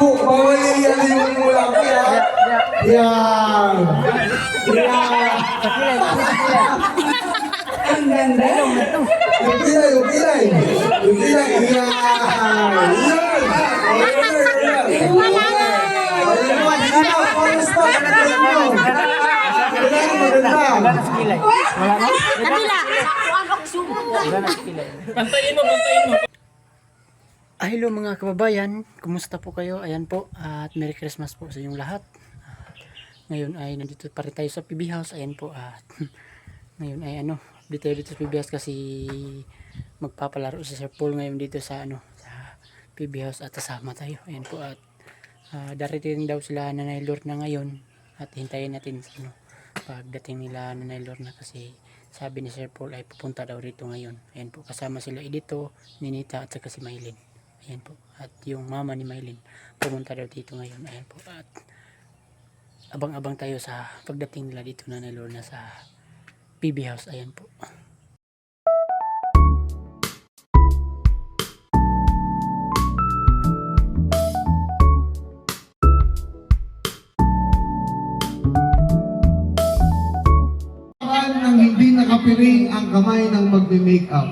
bawal yan yung mulaki ha. Yan. Yan. Ang ganda. Yung kilay. Yung kilay. Yan. Yan. Bantayin mo. Hello mga kababayan, kumusta po kayo? Ayan po, at Merry Christmas po sa inyong lahat. Ngayon ay nandito pa rin tayo sa PB House. Ayan po, at ngayon ay dito sa PB House kasi magpapalaro si Sir Paul ngayon dito sa sa PB House at kasama tayo. Ayan po, at darating daw sila Nanay Lorna ngayon at hintayin natin pagdating nila Nanay Lorna kasi sabi ni Sir Paul ay pupunta daw rito ngayon. Ayan po, kasama sila Edito, Ninita at saka si Maylin. Ayan po, at yung mama ni Maylin pumunta daw dito ngayon. Ayan po, at abang-abang tayo sa pagdating nila dito Nanay Lorna sa PB House. Ayan po. Nang hindi nakapiring ang kamay ng magme-makeup.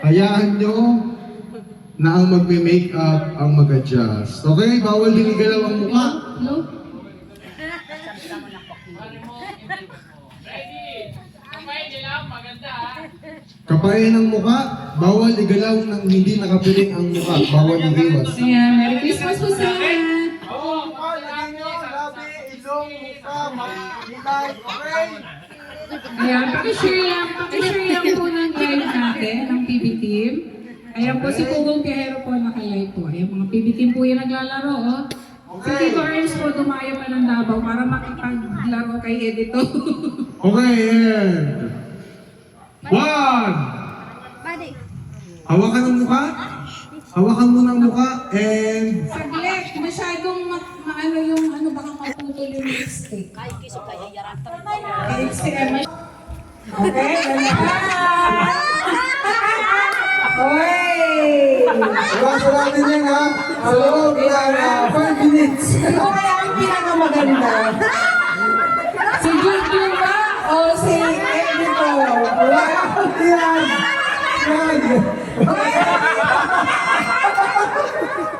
Hayaan nyo na ang magme-makeup ang mag-adjust. Okay? Bawal din igalaw ang mukha. Kapain ang mukha, bawal igalaw ng hindi nakapiring ang mukha. Bawal iwas. Ayan, Merry Christmas po sa lahat. Ayan, pakishare lang po ng live natin, ng PB team. Ayan po, si Pugong Piyahero po naka-live po. Ayan, mga PB team po yung naglalaro, oh. Si Tito Ernst po dumayo pa ng Davao para makipaglaro kay Edito. Okay, and one! Hawakan ng mukha. Hawakan mo ng mukha and Saglit, masyadong maano yung baka maputol yung lipstick. Ay, kiso kaya yarata. Okay, ganda. Oy! Iwasan yan ha. Sa loob na 5 minutes. Sino kaya ang pinakamaganda? Si Junjun ba o si Edito? Wow! Yan! Yan!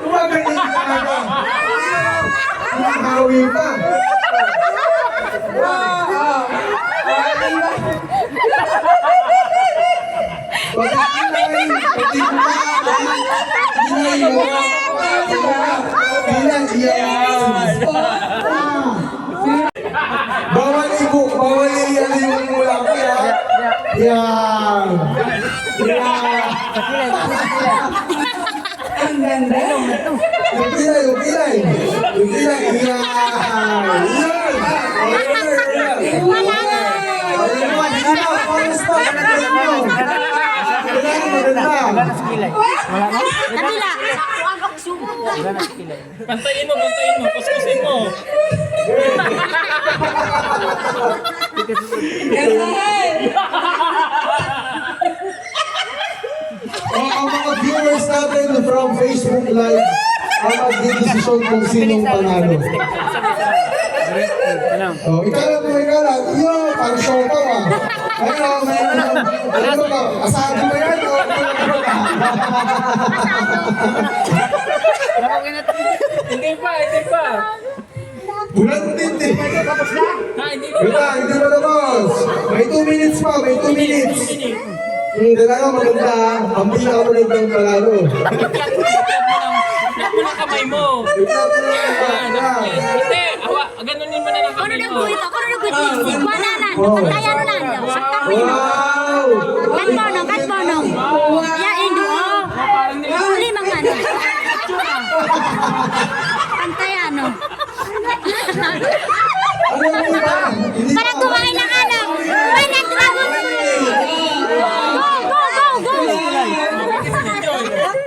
Kumagaling ka na. Nakahawi pa. Bawal ibu, bawal yan yung mulaki ha. Yan. Yan. Ang ganda. Yung kilay. Yung kilay. Yan. Bantayin mo. Kuskusin mo. Ang mga viewers natin from Facebook Live ang mag-decision kung sinong panalo. Ikaw lang. Iyo, parang show ka ba? Ano ba? Asahan mo yan? Hindi pa. Bulan din eh. Hindi Hindi pa tapos. May 2 minutes pa, may 2 minutes. Talaga maganda, ang pinakamagandang panalo. Lock mo ng kamay mo. Hindi, ganunin mo na ng kamay mo. Wow! Katmonong. Ya, Indo. Uli mga Pantayano. Para kumain ng alam. Kumain ng dragon. Go.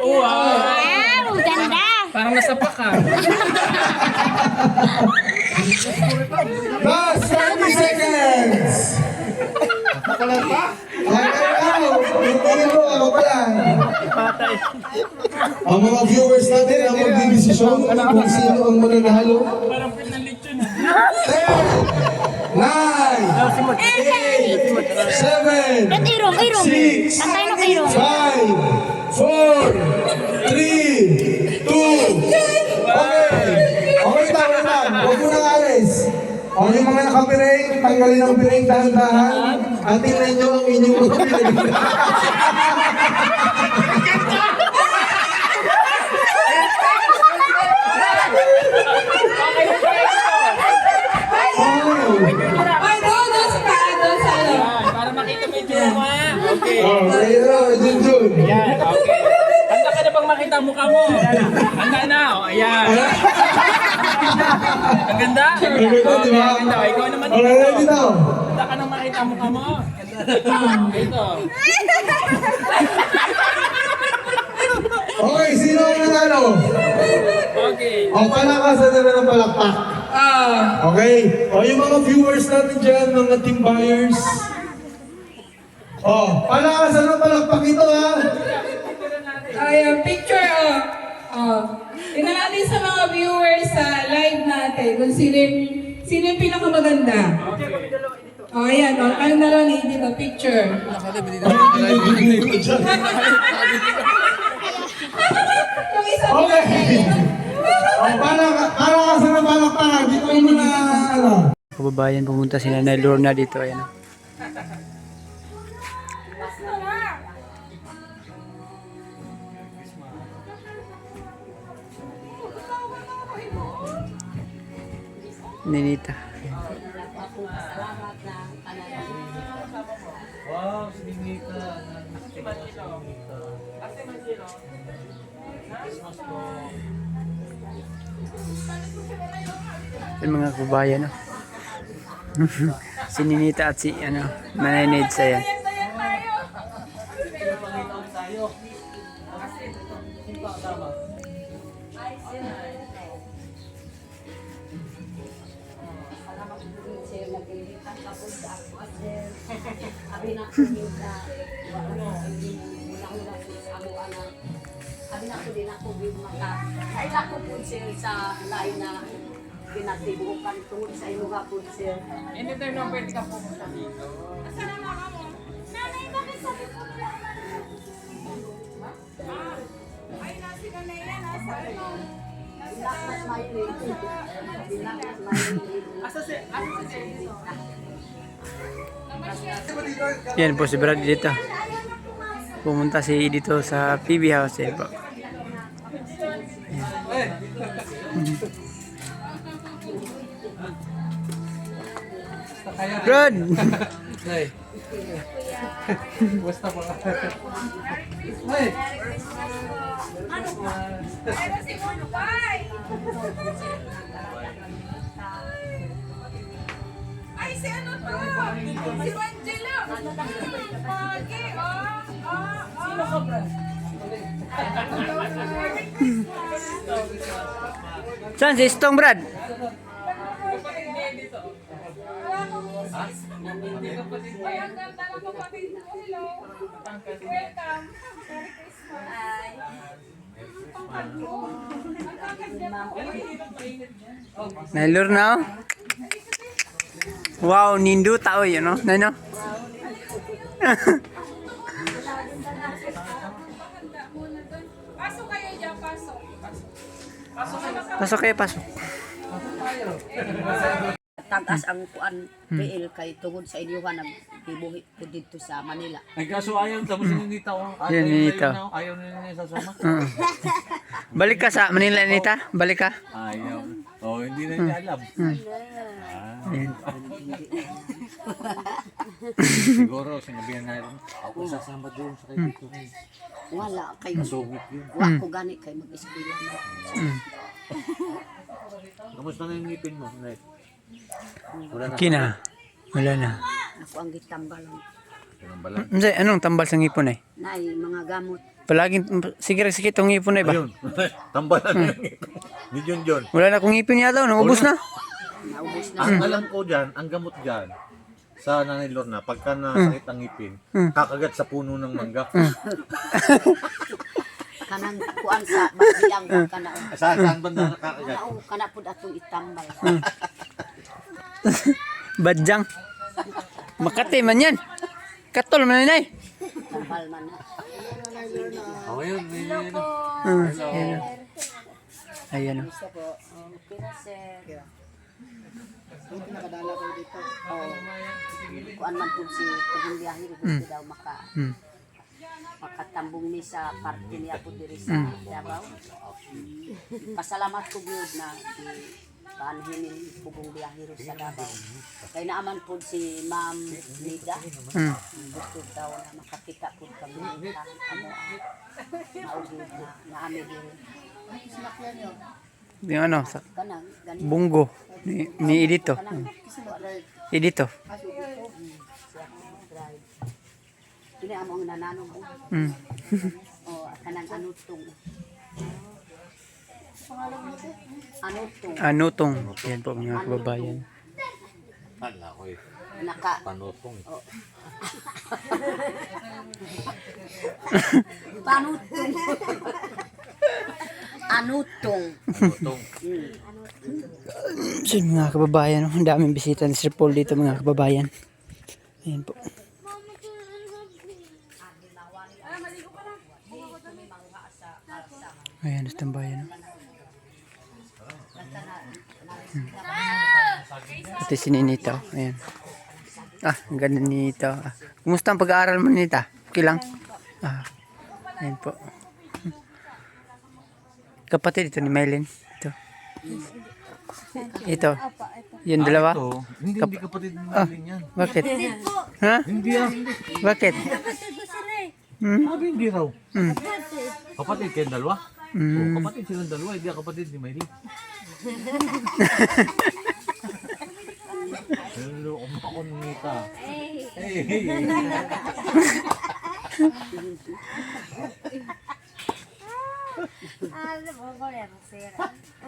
Wow, ganda. Parang nasapak ka. Last 30 seconds! Nakulan pa? Hindi mo, ako pa lang. Ang mga viewers natin ang magdidesisyon. desisyon kung sino ang mananalo. Parang pinalitsun. 10, 9, 8, 7, Ba't irong, irong? 6, Pantay no kayo. 5, 4, 3, 2, okay. Okay, tama na. Huwag mo nang alis. O yung mga nakapiring, tanggalin ang piring dahan-dahan at tingnan nyo ang inyong mga piring. Ay, doon sa paa, doon sa ano. Yan, para makita mo yung tsura mo ha. Okay. Ayun, Junjun. Yan, okay. Handa ka na bang makita ang mukha mo? Handa na. O, ayan. Ang ganda? Ang ganda, di ba? Ang ganda. O, ikaw naman Okay, dito. ready daw. Handa ka nang makita ang mukha mo? Ito. Okay, sino ang nanalo? Okay. O, palakasan na ng palakpak. Okay? O, yung mga viewers natin dyan, mga team buyers. O, palakasan ng palakpak ito ha. Ayan, picture, tingnan natin sa mga viewers sa live natin kung sino yung pinakamaganda. Ayan, kayong dalawa ni dito, picture. Yung isa Okay. O, palakasan ng palakpak. Dito mo na, ano. Kababayan, pumunta si Nanay Lorna dito. Ayan. Ninita. Yung mga kababayan, no? Si Ninita at si Nanay Neds, ayan. Sabi na ko din ako maka. Ay ako po sir sa lain na pinatibukan tungod sa imo nga po sir. Anytime na pwede ka pumunta dito. Nanay, bakit sabi ko wala Lakas mahilig. Lakas mahilig. Asa si Yan po si Brad dito. Pumunta si dito sa PB House. Yan po. Brad! Hey. Basta pa. Hey. Ay, si ano to? Si Angela! Pagi, Sino ka, bro? Saan si Stong, Brad? Ay, ang ganda ng kapatid mo. Hello. Welcome. Merry Christmas. Ang ganda. Ang gaganda mo. Nanay Lorna, oh. Wow, nindo tao yun, no? Nano? Pasok kayo dyan, pasok. Pasok kayo, pasok. Tagas ang kuan PL kay tungod sa inyo nga nagbibuhi po dito sa Manila. Ay kaso ayaw tapos Ninita ko. Yan, Ninita. Ayaw na sa sama. Balik ka sa Manila, Nita? Balik ka? Ayaw. Oh, hindi na niya alam. Siguro sinabihan na rin. Ako sasama doon sa kayo dito. Wala kayo. Sungit yun. Wa ko gani kay mag-eskwela na. Kamusta na yung ngipin mo? Net? Wala na. Okay na. Wala na. Ako ang gitambalan. Tinambalan. Anong tambal sa ngipon eh? Nay mga gamot. Palaging, sige itong ngipon eh ba? Ayun. Tambalan na yung ngipin. Ni John. Wala na akong ngipin yata, naubos na. Naubos na. Ang alam ko dyan, ang gamot dyan, sa Nanay Lorna, pagka nasakit ang ngipin, kakagat sa puno ng mangga. kanang kuan sa bagbilang kana. Saan ba na nakakagat? Kana pud atong itambal. Badyang. Makati man yan. Katol man yan. Tambal man na. Oh, yun. Ayan. Ayan. Kira sir. Nakadala ko dito. Kuan man pud si pagbiyahe ko daw makatambong ni sa parte niya po diri sa Davao. Pasalamat ko gyud na paanhin ni pugong biyahero sa Davao. Kay naaman po si Ma'am Nida. Gusto daw na makakita po kami ng amo maugid na naami diri. Yung ano, sa Kanang ganito. bunggo. Ni Edito. Edito. Kini amo ang nananong ko. Kanang anutong. Anutong. Anutong. Yan po mga kababayan. Hala ko eh. Naka Panutong. panutong. Anutong. Panutong. So mga kababayan, ang daming bisita ni Sir Paul dito mga kababayan. Ayan po. Ayan, sa tambayan. Ito si Ninita. Ayan. Ang ganda ni Ninita. Kumusta ang pag-aaral mo, Ninita? Okay lang? Ayan po. Kapatid ito ni Mylene. Ito. Ito. Yung dalawa? Ito, hindi kapatid ng Maling yan. Bakit? Ha? Hindi ah. Bakit? Sabi hindi raw. Hmm. Kapatid kayo dalawa? Hmm. Kapatid silang dalawa, hindi ang kapatid ni Maylene. Hello, kumakon nita. Hey.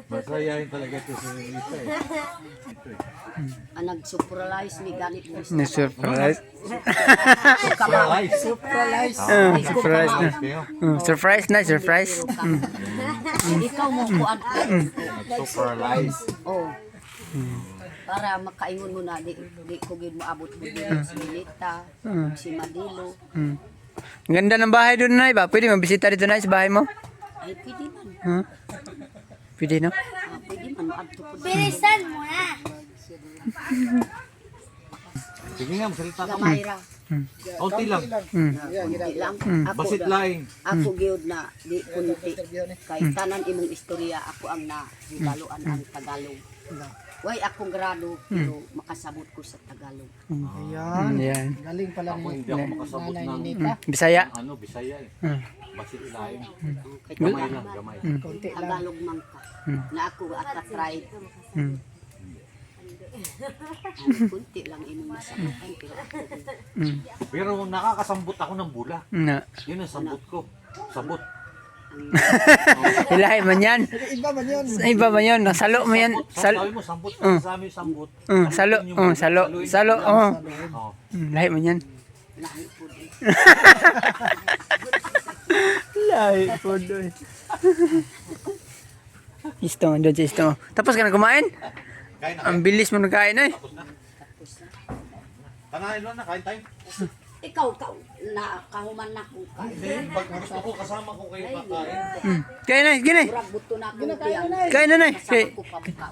Masayahin talaga ito si Nita eh. Nag-surprise ni ganit mo. Na-surprise. Surprise. Surprise na. Kayo. Surprise na, surprise. Ikaw mo kuan ko. Surprise. Oh. Para makaingon mo na di ko gid moabot mo si Nita, si Madilo. Ang ganda ng bahay doon, Nay. Ba? Pwede mabisita dito, Nay, sa bahay mo? Ay pwede man. Huh? Pwede, no? Pwede man maadto po. Bilisan mo na. Sige nga, magsalita ka. Gamay ra. Kaunti lang. Kunti lang. Basit laing. Ako gyud na di kunti. Kay tanan imong istorya ako ang nahidaluan ang Tagalog. Way akong grado pero makasabot ko sa Tagalog. Yan. Ako hindi ako makasabot ng Bisaya. Bisaya eh. Basit laing. Kay Gamay lang, gamay. Tagalog man ka. Na ako at try. Kunti lang imong nasabutan pero ako Pero nakakasambot ako ng bula. Na. Yun ang sambot ko. Sabot. Ilahi man yan. Iba man yun. Salo mo yan. Sabi mo, sambot. Sa amin, sambot. Salo. Salo. Salo. Oo. Lahi man yan. lahi po din. Lahi po doon. Isto nga doon sa isto. Tapos ka na kumain? Kain na. Ang bilis mo nagkain eh. Tapos na. Tanahin lang na, kain tayo. Ikaw nakahuman na kung kain. Hindi, pag gusto ko kasama ko kayo kakain. Kain na, gini. Murag buto na akong tiyan. Kain na, Nay. Kasama ko pa mukha.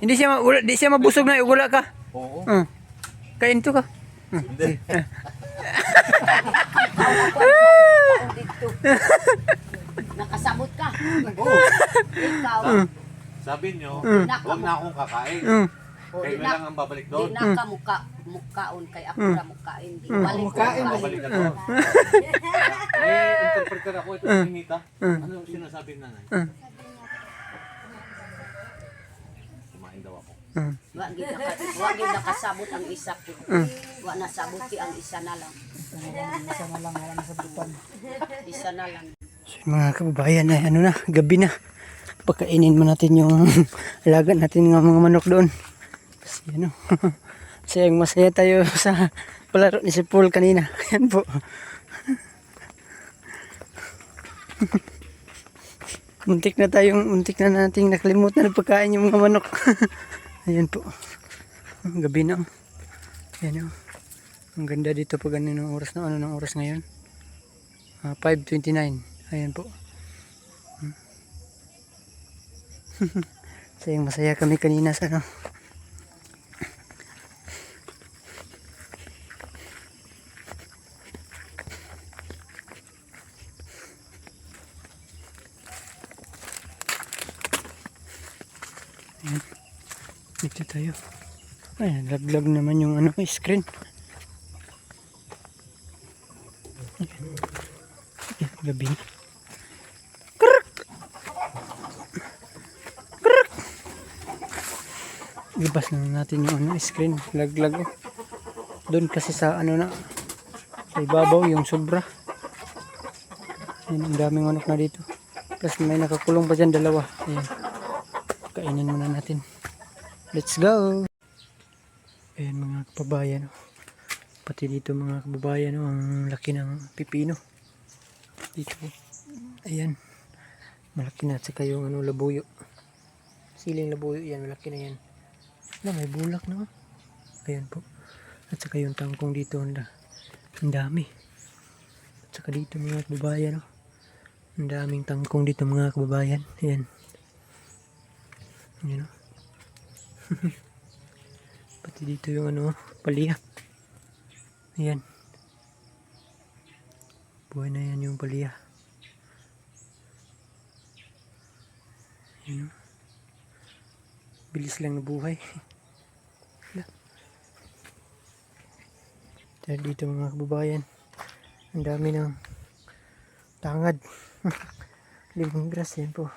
Hindi siya mabusog na. Ugula ka. Oo. Kain to ka. Hindi. Dito. Nakasabot ka. Oo. Ikaw. Sabi nyo, huwag na akong kakain. Kayo na lang ang babalik Di doon. na ka mukaon kay ako ra mukain. Di balik ko. Babalik ka doon. Interpreter ako ito si Nita. Ano sinasabi ng nanay? Kumain daw ako. Wa gid nakasabot ang isa ko. Wa nasabuti ang isa na lang. Isa na lang. So, mga kababayan ay ano na, gabi na. Pagkainin mo natin yung alagan natin ng mga manok doon. Kasi ano, sayang masaya tayo sa palaro ni si Paul kanina. Ayan po. Muntik na nating nakalimutan na pagkain yung mga manok. Ayan po. Gabi na. Ayan o. Ang ganda dito pag ano ng oras na ng oras ngayon. 5:29. Ayan po. Sayang masaya kami kanina sa ano. Ayan. Dito tayo. Ayan, laglag naman yung ano, screen. Ayan, gabi. Ibas na natin yung ano, screen. Laglag. Oh. Doon kasi sa ano na, sa ibabaw yung sobra. Ayan, ang daming manok na dito. Plus may nakakulong pa dyan, dalawa. Ayan. Kainin muna natin. Let's go! Ayan mga kababayan. Oh. Pati dito mga kababayan, oh, ang laki ng pipino. Dito. Ayan. Malaki na. At saka yung ano, labuyo. Siling labuyo yan. Malaki na yan. May bulak na. Ayan po. At saka yung tangkong dito. Ang dami. At saka dito mga kababayan. Oh. Ang daming tangkong dito mga kababayan. Ayan. Ayan o. Pati dito yung ano, paliya. Ayan. Buhay na yan yung paliya. Ayan o. Bilis lang nabuhay. Dito mga kababayan. Ang dami ng tangad. Lemongrass yan po.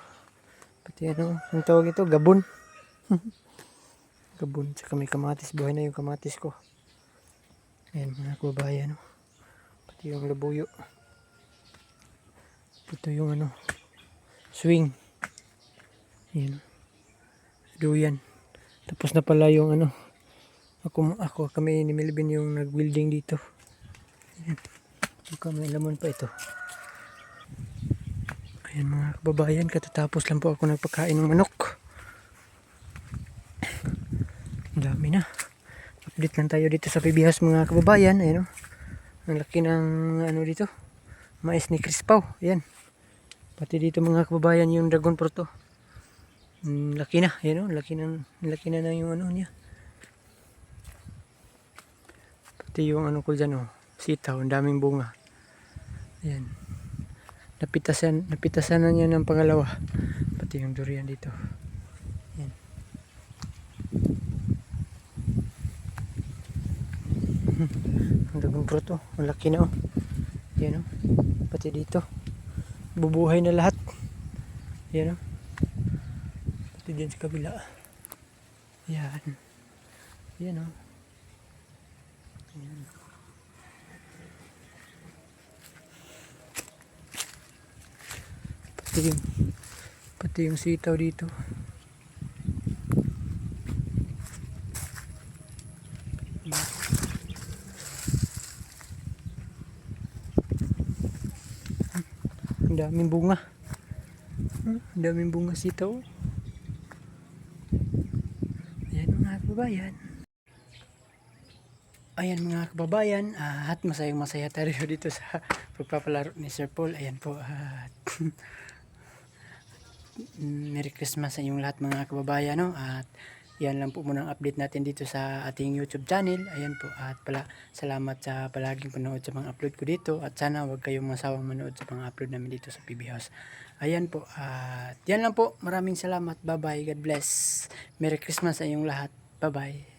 Pati ano, ang tawag ito, gabon. Gabon, tsaka may kamatis. Buhay na yung kamatis ko. Ayan mga kababayan. Pati yung labuyo. Ito yung ano, swing. Ayan. Duyan. Tapos na pala yung ano, kami ni Melvin yung nag-welding dito. Ayan. May laman pa ito. Ayan mga kababayan, katatapos lang po ako nagpakain ng manok. Ang dami na. Update lang tayo dito sa PB House mga kababayan. Ayan o. Ang laki ng ano dito. Mais ni Crispaw. Ayan. Pati dito mga kababayan yung dragon fruit. Laki na. Ayan o. Laki na yung ano niya. Pati yung ano ko dyan o. Sitaw. Ang daming bunga. Ayan. Napitasan na niya ng pangalawa. Pati yung durian dito. Ayan. Ang dragon fruit oh. Ang laki na oh. Ayan oh. Pati dito. Bubuhay na lahat. Ayan oh. Pati dyan sa kabila. Ayan. Ayan oh. Ayan. Pati yung sitaw dito. Ang daming bunga. Ang daming bunga sitaw. Ayan mga kababayan. Ayan mga kababayan. At masayang masaya tayo dito sa pagpapalaro ni Sir Paul. Ayan po. Merry Christmas sa inyong lahat mga kababayan. No? At yan lang po muna ang update natin dito sa ating YouTube channel. Ayan po. At salamat sa palaging panood sa mga upload ko dito. At sana huwag kayong masawang manood sa mga upload namin dito sa PB House. Ayan po. At yan lang po. Maraming salamat. Bye bye. God bless. Merry Christmas sa inyong lahat. Bye bye.